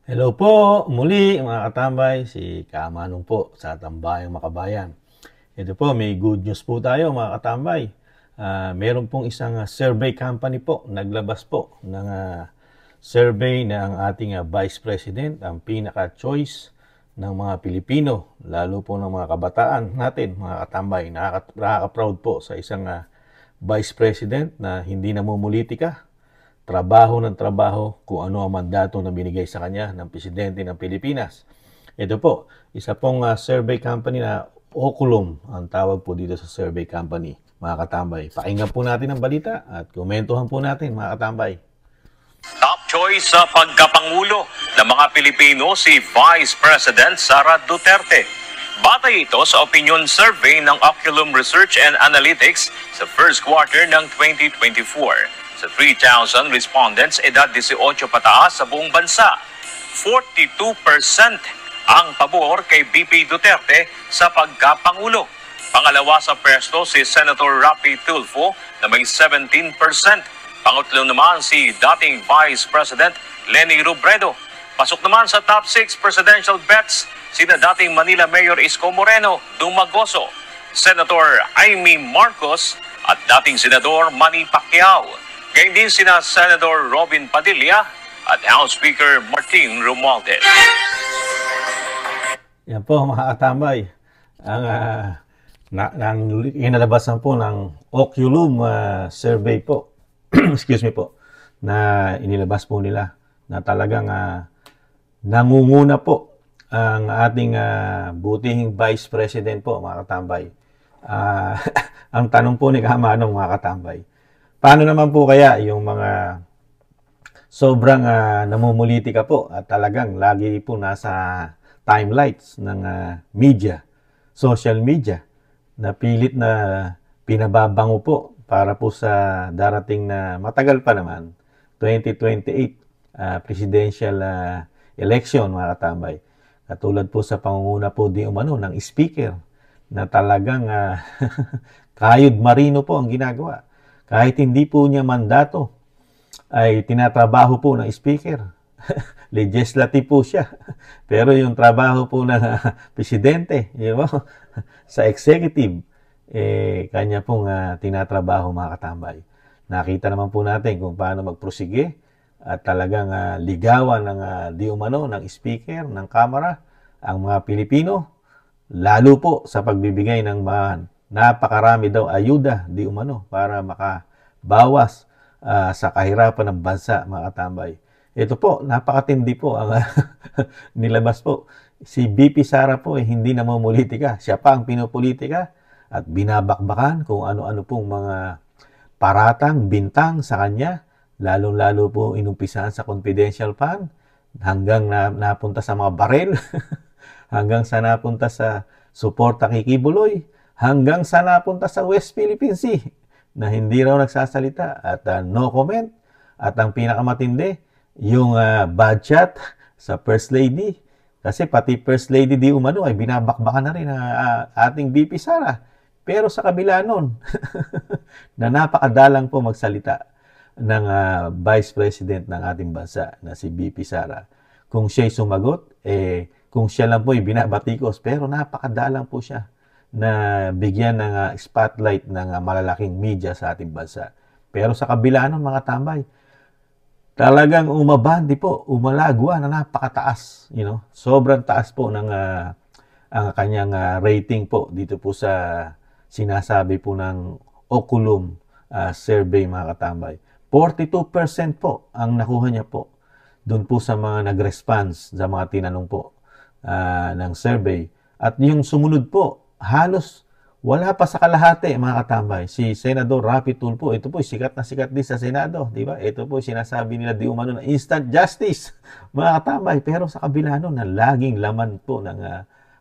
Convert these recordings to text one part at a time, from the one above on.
Hello po, muli mga katambay, si Kamanong po sa Tambayang Makabayan. Ito po, may good news po tayo mga katambay. Meron pong isang survey company po, naglabas po ng survey na ang ating Vice President, ang pinaka-choice ng mga Pilipino, lalo po ng mga kabataan natin, mga katambay. Nakaka-proud po sa isang Vice President na hindi namumulitika, trabaho ng trabaho kung ano ang mandato na binigay sa kanya ng Presidente ng Pilipinas. Ito po, isa pong survey company na Oculum ang tawag po dito sa survey company, mga katambay. Pakinggan po natin ang balita at komentuhan po natin, mga katambay. Top choice sa pagkapangulo ng mga Pilipino si Vice President Sara Duterte. Batay ito sa opinion survey ng Oculum Research and Analytics sa first quarter ng 2024. Sa 3,000 respondents edad 18 pataas sa buong bansa, 42% ang pabor kay BP Duterte sa pagkapangulo. Pangalawa sa pwesto si Senator Rapi Tulfo na may 17%. Pangatlo naman si dating Vice President Leni Robredo. Pasok naman sa top 6 presidential bets sina dating Manila Mayor Isko Moreno Dumagoso, Senator Amy Marcos at dating Senador Manny Pacquiao. Gayun din sina Senator Robin Padilla at House Speaker Martin Romualdez. Yan po mga katambay. Inalabasan po ng Oculum survey po. Excuse me po. Na inilabas po nila na talagang nangunguna po ang ating butihing Vice President po, mga katambay. Ang tanong po ni Kamanong, mga katambay, paano naman po kaya yung mga sobrang namumulitika po at talagang lagi po nasa timelights ng media, social media, na pilit na pinababango po para po sa darating na matagal pa naman, 2028 presidential election, mga katambay. Katulad po sa pangunguna po di umano ng speaker na talagang kayod marino po ang ginagawa. Kahit hindi po niya mandato, ay tinatrabaho po ng speaker. Legislative po siya. Pero yung trabaho po ng presidente, sa executive, kanya pong tinatrabaho, mga katambay. Nakita naman po natin kung paano magprosige at talagang ligawan ng di umano ng speaker, ng Kamara, ang mga Pilipino, lalo po sa pagbibigay ng mga napakarami daw ayuda di umano para makabawas sa kahirapan ng bansa, mga katambay. Ito po, napakatindi po ang nilabas po. Si BP Sara po hindi namumulitika. Siya pa ang pinopolitika at binabakbakan kung ano-ano pong mga paratang, bintang sa kanya, lalong-lalo po inumpisahan sa confidential fund hanggang napunta sa mga barel, hanggang sa napunta sa suporta kay Kibuloy, hanggang sa napunta sa West Philippine Sea na hindi raw nagsasalita at no comment. At ang pinakamatindi, yung bad chat sa First Lady. Kasi pati First Lady di umano ay binabakbakan na rin ang ating BP Sara. Pero sa kabila nun, na napakadalang po magsalita ng Vice President ng ating bansa na si BP Sara. Kung siya'y sumagot, kung siya lang po ay binabatikos, pero napakadalang po siya na bigyan ng spotlight ng malalaking media sa ating bansa. Pero sa kabila ng mga tambay, talagang umabandi po, umalagwa na napakataas. Sobrang taas po ng ang kanyang rating po dito po sa sinasabi po ng Oculum survey, mga katambay. 42% po ang nakuha niya po doon po sa mga nag-response sa mga tinanong po ng survey. At yung sumunod po, halos wala pa sa kalahati, mga katambay. Si Senador Rapi Tulfo, ito po sikat na sikat din sa Senado, di ba? Ito po sinasabi nila di umano na instant justice, mga katambay. Pero sa kabila nun, na laging laman po ng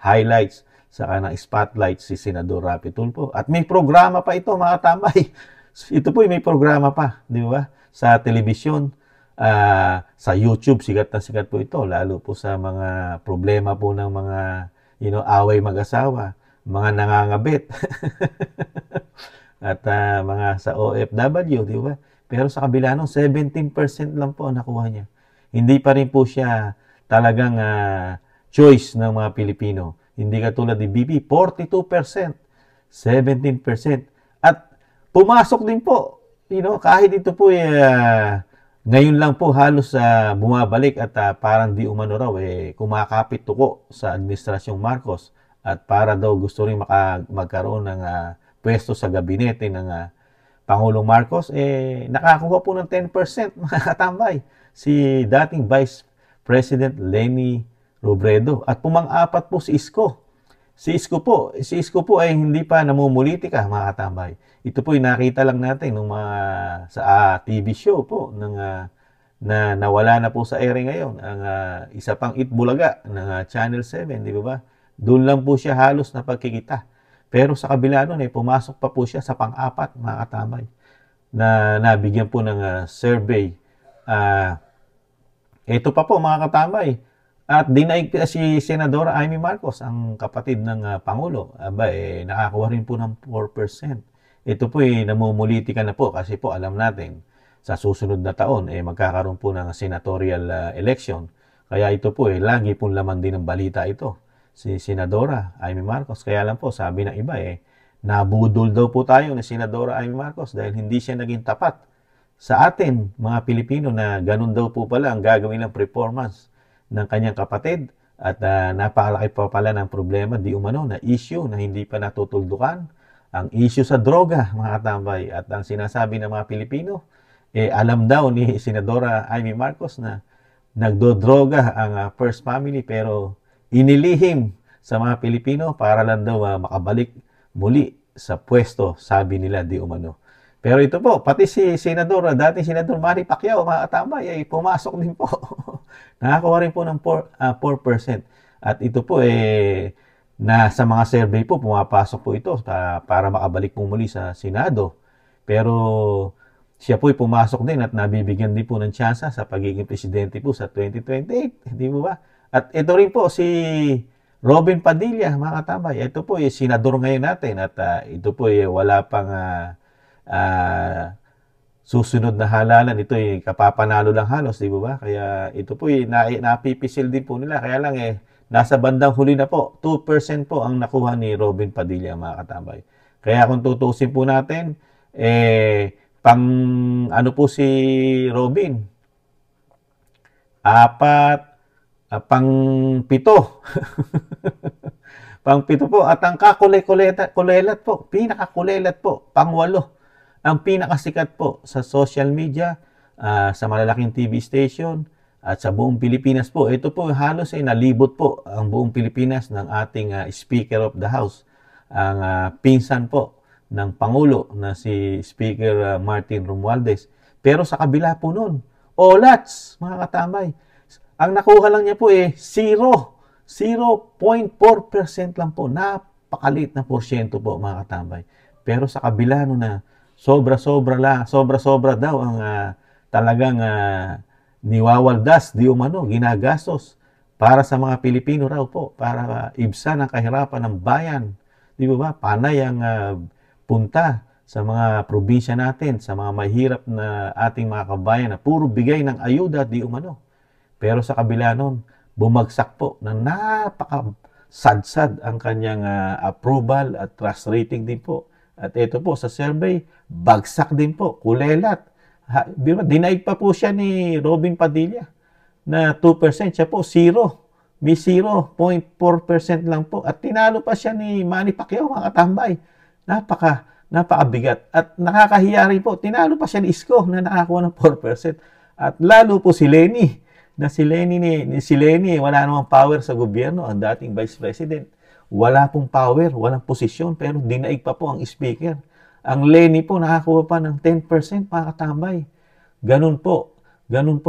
highlights sa kanang spotlight si Senador Rapi Tulfo. At may programa pa ito, mga katambay. Ito po may programa pa, di ba? Sa telebisyon, sa YouTube, sikat na sikat po ito, lalo po sa mga problema po ng mga away mag-asawa, mga nangangabit at mga sa OFW, di ba? Pero sa kabila nung 17% lang po ang nakuha niya. Hindi pa rin po siya talagang choice ng mga Pilipino. Hindi katulad ni BP, 42%, 17%. At pumasok din po, kahit ito po ngayon lang po halos bumabalik at parang di umano raw kumakapit tuko sa Administrasyong Marcos at para daw gusto rin magkaroon ng pwesto sa gabinete ng Pangulong Marcos, nakakuha po ng 10% mga katambay si dating Vice President Leni Robredo at pumang-apat po si Isko. Si Isko po ay hindi pa namumulitika mga katambay. Ito po yung nakita lang natin nung sa TV show po na nawala na po sa ere ngayon ang isa pang Itbulaga ng Channel 7, di ba? Doon lang po siya halos na pagkikita. Pero sa kabila nun pumasok pa po siya sa pang-apat mga katambay na nabigyan po ng survey. Ito pa po mga katambay. At dinaig si Senadora Amy Marcos, ang kapatid ng Pangulo. Nakakuha rin po ng 4%. Ito po namumulitika na po kasi po alam natin sa susunod na taon magkakaroon po ng senatorial election. Kaya ito po lagi pong laman din ng balita ito. Si Senadora Amy Marcos. Kaya lang po sabi ng iba nabudol daw po tayo ni Senadora Amy Marcos dahil hindi siya naging tapat sa atin mga Pilipino na ganun daw po pala ang gagawin ng performance ng kanyang kapatid at napakalaki pa pala ng problema di umano na issue na hindi pa natutuldukan ang issue sa droga mga katambay at ang sinasabi ng mga Pilipino alam daw ni Senadora Amy Marcos na nagdodroga ang First Family pero inilihim sa mga Pilipino para lang daw makabalik muli sa pwesto sabi nila di umano. Pero ito po, pati si Senador, dating Senador Manny Pacquiao, mga katambay, pumasok din po. Nakakuha rin po ng 4%. At ito po, na sa mga survey po, pumapasok po ito para makabalik po muli sa Senado. Pero siya po pumasok din at nabibigyan din po ng tsansa sa pagiging presidente po sa 2028. Hindi mo ba? At ito rin po si Robin Padilla, mga katambay. Ito po, senador ngayon natin. At ito po, wala pang susunod na halalan. Ito kapapanalo lang halos, di ba? Kaya ito po napipisil din po nila. Kaya lang nasa bandang huli na po, 2% po ang nakuha ni Robin Padilla, mga katambay. Kaya kung tutusin po natin, pang ano po si Robin? Pang 7. Pang 7 po. At ang kulelat po, pinakakulelat po, pang 8. Ang pinakasikat po sa social media, sa malalaking TV station, at sa buong Pilipinas po. Ito po halos nalibot po ang buong Pilipinas ng ating Speaker of the House. Ang pinsan po ng Pangulo na si Speaker Martin Romualdez. Pero sa kabila po nun, olats, mga katambay. Ang nakuha lang niya po 0.4% lang po. Napakalit na porsyento po, mga katambay. Pero sa kabila nun na sobra-sobra daw ang talagang niwawaldas, di umano, ginagastos para sa mga Pilipino raw po, para ibsan ang kahirapan ng bayan. Di ba? Panay ang punta sa mga probinsya natin, sa mga mahirap na ating mga kabayan na puro bigay ng ayuda, di umano. Pero sa kabila nun, bumagsak po na napakasadsad ang kanyang approval at trust rating din po. At ito po sa survey, bagsak din po, kulelat. Dinaig pa po siya ni Robin Padilla na 2%, siya po 0. May 0.4% lang po. At tinalo pa siya ni Manny Pacquiao, mga katambay. Napakabigat. At nakakahiya rin po, tinalo pa siya ni Isko na nakakuha ng 4%. At lalo po si Leni, na si Leni wala namang power sa gobyerno, ang dating Vice President. Wala pong power, walang posisyon, pero dinaig pa po ang speaker. Ang Leni po nakakuha pa ng 10%, mga katambay. Ganun po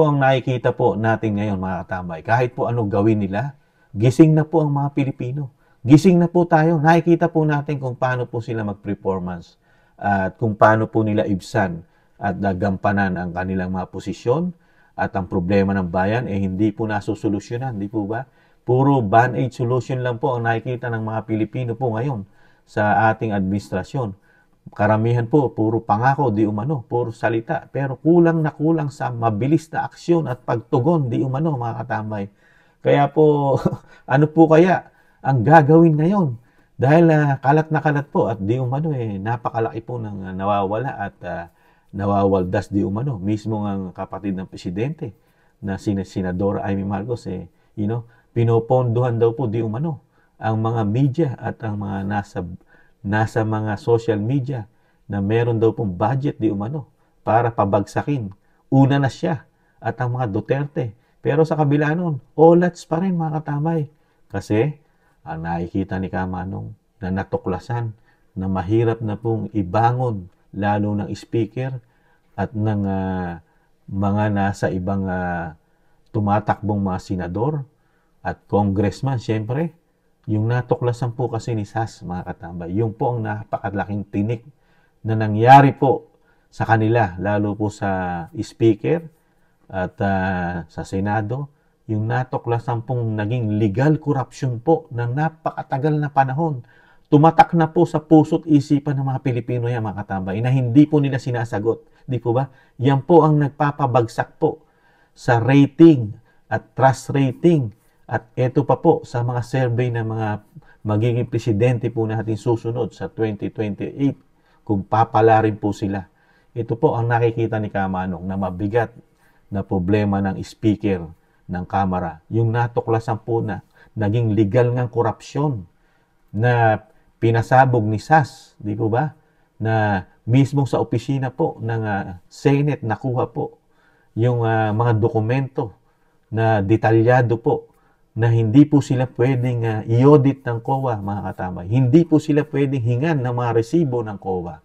ang nakikita po natin ngayon, mga katambay. Kahit po ano gawin nila, gising na po ang mga Pilipino. Gising na po tayo. Nakikita po natin kung paano po sila mag-performance at kung paano po nila ibsan at gampanan ang kanilang mga posisyon at ang problema ng bayan hindi po nasusolusyonan, di po ba? Puro band-aid solution lang po ang nakikita ng mga Pilipino po ngayon sa ating administrasyon. Karamihan po, puro pangako, di umano, puro salita. Pero kulang na kulang sa mabilis na aksyon at pagtugon, di umano, mga katambay. Kaya po, ano po kaya ang gagawin ngayon? Dahil kalat na kalat po at di umano napakalaki po ng nawawala at nawawaldas di umano. Mismo ang kapatid ng presidente na Senadora Amy Marcos pinopondohan daw po di umano ang mga media at ang mga nasa mga social media na meron daw pong budget di umano para pabagsakin. Una na siya at ang mga Duterte. Pero sa kabila nun, olats pa rin mga katamay. Kasi ang nakikita ni Kamanong na natuklasan na mahirap na pong ibangon lalo ng speaker at ng mga nasa ibang tumatakbong mga senador at congressman, siyempre, yung natuklasan po kasi ni SAS, mga katambay, yung po ang napakalaking tinik na nangyari po sa kanila, lalo po sa speaker at sa Senado, yung natuklasan pong naging legal corruption po ng napakatagal na panahon. Tumatak na po sa puso't isipan ng mga Pilipino yan, mga katambay, na hindi po nila sinasagot. Di po ba? Yan po ang nagpapabagsak po sa rating at trust rating. At ito pa po sa mga survey ng mga magiging presidente po natin susunod sa 2028 kung papalarin po sila. Ito po ang nakikita ni Kamanong na mabigat na problema ng speaker ng Kamara. Yung natuklasan po na naging legal ngang korupsyon na pinasabog ni SAS, di po ba? Na mismo sa opisina po ng Senate nakuha po yung mga dokumento na detalyado po na hindi po sila pwedeng i-audit ng COA, mga katamay. Hindi po sila pwedeng hingan ng mga resibo ng COA.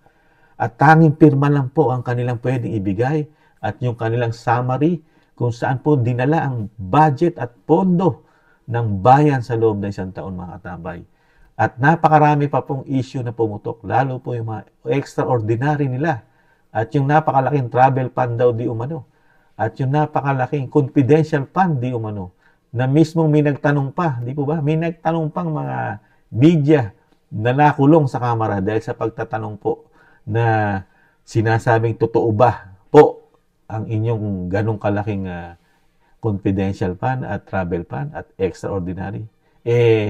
At tanging pirma lang po ang kanilang pwedeng ibigay at yung kanilang summary kung saan po dinala ang budget at pondo ng bayan sa loob ng isang taon, mga katamay. At napakarami pa pong issue na pumutok, lalo po yung mga extraordinary nila. At yung napakalaking travel fund daw di umano. At yung napakalaking confidential fund di umano. Na mismong may nagtanong pa, di po ba? May nagtanong pang mga media na nakulong sa Kamara dahil sa pagtatanong po na sinasabing totoo ba po ang inyong ganong kalaking confidential fund at travel fund at extraordinary.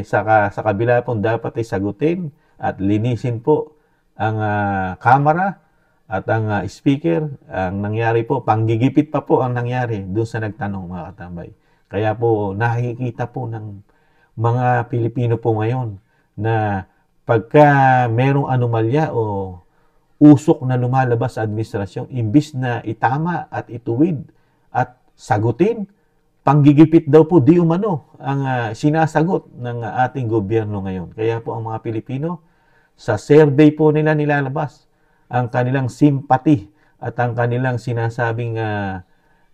Sa kabila po dapat ay sagutin at linisin po ang Kamara at ang speaker. Ang nangyari po, panggigipit pa po ang nangyari doon sa nagtanong, mga katambay. Kaya po nakikita po ng mga Pilipino po ngayon na pagka merong anomalya o usok na lumalabas sa administrasyon, imbis na itama at ituwid at sagutin, panggigipit daw po di umano ang sinasagot ng ating gobyerno ngayon. Kaya po ang mga Pilipino, sa survey po nila nilalabas ang kanilang sympathy at ang kanilang sinasabing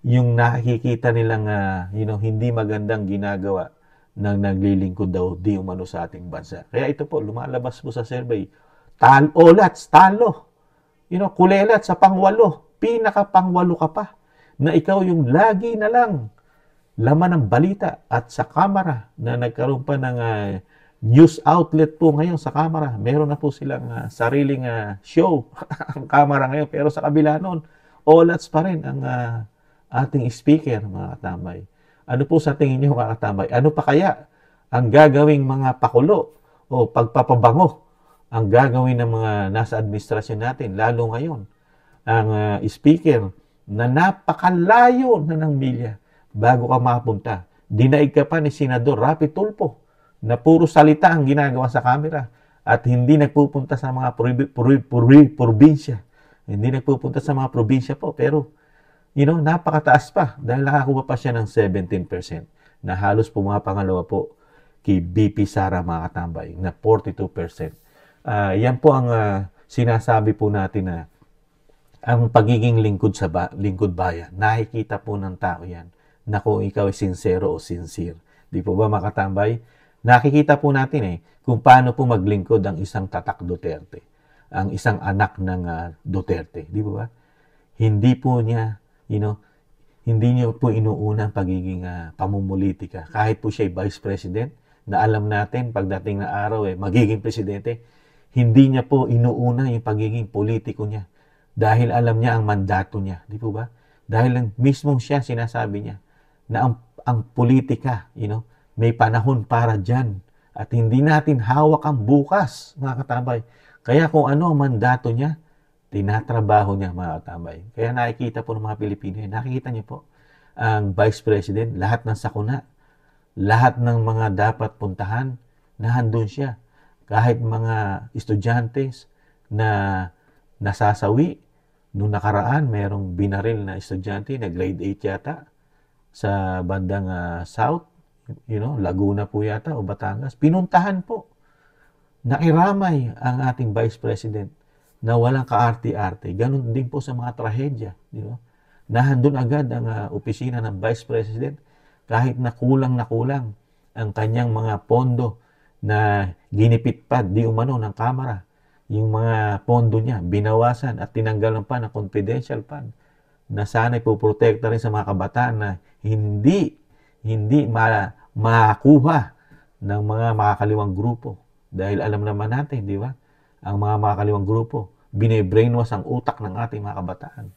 yung nakikita nilang hindi magandang ginagawa ng naglilingkod daw di umano sa ating bansa. Kaya ito po, lumalabas po sa survey, talo, kulelat sa pangwalo, pinaka-pangwalo ka pa, na ikaw yung lagi na lang laman ng balita at sa Kamara na nagkaroon pa ng news outlet po ngayon sa Kamara. Meron na po silang sariling show ang Kamara ngayon. Pero sa kabila nun, olats pa rin ang ating speaker, mga katambay. Ano po sa tingin niyo, mga katambay? Ano pa kaya ang gagawing mga pakulo o pagpapabango ang gagawin ng mga nasa administrasyon natin, lalo ngayon? Ang speaker na napakalayo na ng milya bago ka mapunta. Dinaig ka pa ni Senador Rapi Tulfo na puro salita ang ginagawa sa kamera at hindi nagpupunta sa mga probinsya. Hindi nagpupunta sa mga probinsya po, pero napakataas pa dahil nakakuha pa siya ng 17% na halos pumapangalawa po kay BP Sara, mga katambay, na 42%. Yan po ang sinasabi po natin na ang pagiging lingkod bayan. Nakikita po ng tao yan na kung ikaw ay sincero o sincere. Di po ba, mga katambay? Nakikita po natin kung paano po maglingkod ang isang tatak Duterte, ang isang anak ng Duterte. Di po ba? Hindi po niya hindi niyo po inuuna ang pagiging pamumulitika. Kahit po siya ay vice president, na alam natin pagdating na araw magiging presidente, hindi niya po inuuna yung pagiging politiko niya. Dahil alam niya ang mandato niya. Di po ba? Dahil mismo siya sinasabi niya na ang politika, may panahon para dyan. At hindi natin hawak ang bukas, mga katambay. Kaya kung ano ang mandato niya, tinatrabaho niya, mga katambay. Kaya nakikita po ng mga Pilipino, nakikita niyo po, ang Vice President, lahat ng sakuna, lahat ng mga dapat puntahan, nahandun siya. Kahit mga estudyantes na nasasawi, nung nakaraan, merong binaril na estudyante na grade 8 yata sa bandang South, Laguna po yata o Batangas. Pinuntahan po. Nakiramay ang ating Vice President na walang kaarte-arte. Ganon din po sa mga trahedya. Nahandun agad ang opisina ng Vice President kahit na kulang ang kanyang mga pondo na ginipit pa di umano ng Kamara. Yung mga pondo niya, binawasan at tinanggalan pa ng confidential fund na sana'y puprotekta rin sa mga kabataan na hindi makakuha ng mga makakaliwang grupo. Dahil alam naman natin, di ba? Ang mga makakaliwang grupo, bine-brainwash ang utak ng ating mga kabataan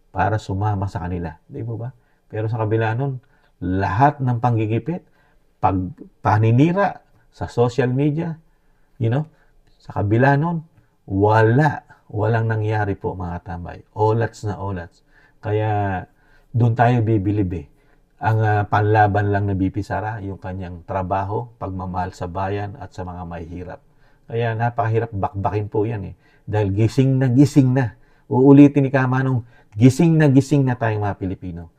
para sumama sa kanila. Di ba? Pero sa kabila nun, lahat ng panggigipit, paninira sa social media, sa kabila nun, walang nangyari po, mga tambay. Olats na olats. Kaya doon tayo bibilib. Ang panlaban lang na BP Sara, yung kanyang trabaho, pagmamahal sa bayan at sa mga mahihirap. Kaya napakahirap bakbakin po yan. Dahil gising na. Uulitin ni Kamanong, gising na tayong mga Pilipino.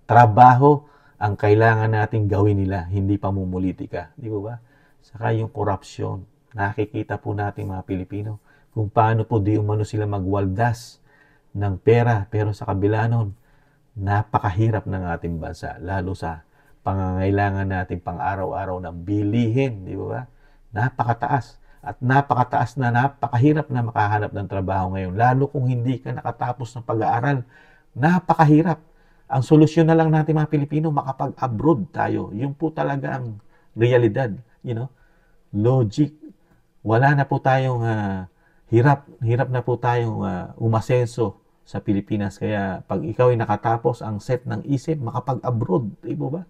Trabaho ang kailangan nating gawin nila, hindi pamumulitika. Di ba? Saka yung korupsyon. Nakikita po natin mga Pilipino kung paano po di umano sila magwaldas ng pera. Pero sa kabila nun, napakahirap ng ating bansa, lalo sa pangangailangan natin pang-araw-araw ng bilihin, di ba? Napakataas. At napakahirap na makahanap ng trabaho ngayon. Lalo kung hindi ka nakatapos ng pag-aaral, napakahirap. Ang solusyon na lang natin mga Pilipino, makapag-abroad tayo. Yun po talaga ang realidad. Logic. Wala na po tayong hirap na po tayong umasenso sa Pilipinas. Kaya pag ikaw ay nakatapos ang set ng isip, makapag-abroad. Di ba?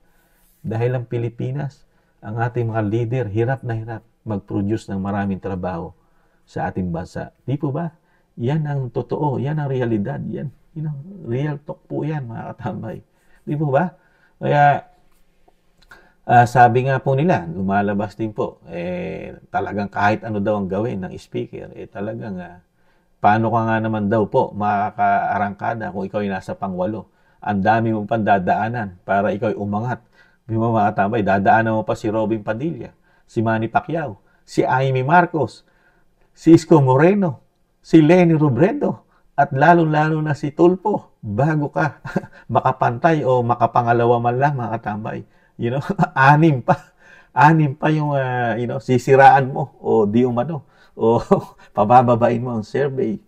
Dahil ang Pilipinas, ang ating mga leader, hirap na hirap mag-produce ng maraming trabaho sa ating bansa. Di po ba? Yan ang totoo. Yan ang realidad. Yan, real talk po yan, mga katambay. Di po ba? Kaya, sabi nga po nila, lumalabas din po, talagang kahit ano daw ang gawin ng speaker, talagang paano ka nga naman daw po makakaarangkada kung ikaw ay nasa pangwalo? Ang dami mong pandadaanan para ikaw ay umangat. Mga katambay, dadaanan mo pa si Robin Padilla, si Manny Pacquiao, si Amy Marcos, si Isko Moreno, si Leni Robredo, at lalong-lalo na si Tulfo, bago ka makapantay o makapangalawa man lang, mga katambay. Anim pa yung sisiraan mo o di umano o pabababain mo ang survey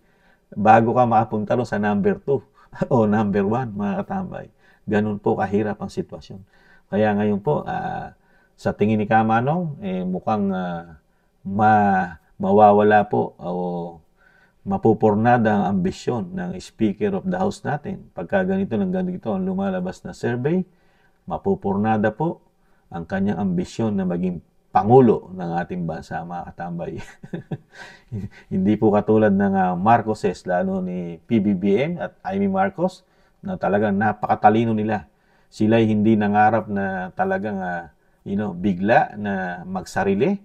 bago ka makapunta sa number 2 o number 1, mga katambay. Ganun po kahirap ang sitwasyon. Kaya ngayon po, sa tingin ni Kamanong, mukhang mawawala po o mapupurnada ang ambisyon ng Speaker of the House natin. Pagka ganito ang lumalabas na survey, mapupurnada po ang kanyang ambisyon na maging Pangulo ng ating bansa, mga katambay. Hindi po katulad ng Marcoses, lalo ni PBBM at Amy Marcos, na talagang napakatalino nila. Sila'y hindi nangarap na talagang bigla na magsarili.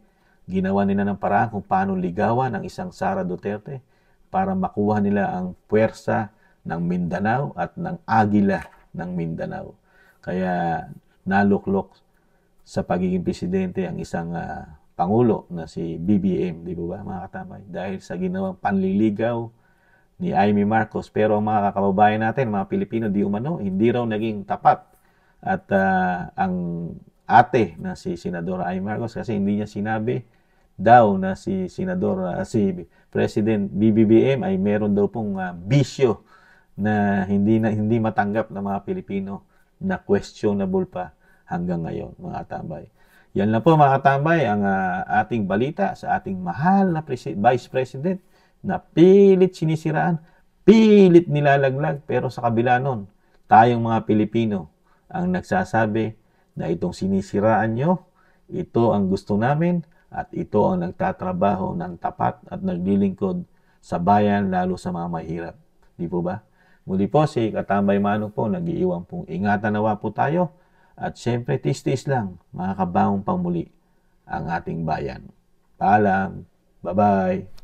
Ginawa nila ng paraan kung paano ligawan ang isang Sara Duterte para makuha nila ang puwersa ng Mindanao at ng agila ng Mindanao. Kaya naluklok sa pagiging presidente ang isang Pangulo na si BBM, di ba mga katambay? Dahil sa ginawang panliligaw ni Amy Marcos. Pero ang mga kababayan natin, mga Pilipino, di umano, hindi raw naging tapat. At ang ate na si Senador Amy Marcos, kasi hindi niya sinabi daw na si si President BBM ay meron daw pong bisyo na hindi matanggap ng mga Pilipino, na questionable pa hanggang ngayon, mga katambay. Yan lang po, mga katambay, ang ating balita sa ating mahal na Vice President na pilit sinisiraan, pilit nilalaglag, pero sa kabila nun, tayong mga Pilipino ang nagsasabi na itong sinisiraan nyo, ito ang gusto namin at ito ang nagtatrabaho ng tapat at naglilingkod sa bayan lalo sa mga mahirap. Di po ba? Muli po si Katambay Manong po, nag-iiwan pong ingatan nawa po tayo at syempre tis-tis lang makakabangong pang muli ang ating bayan. Paalam. Bye-bye.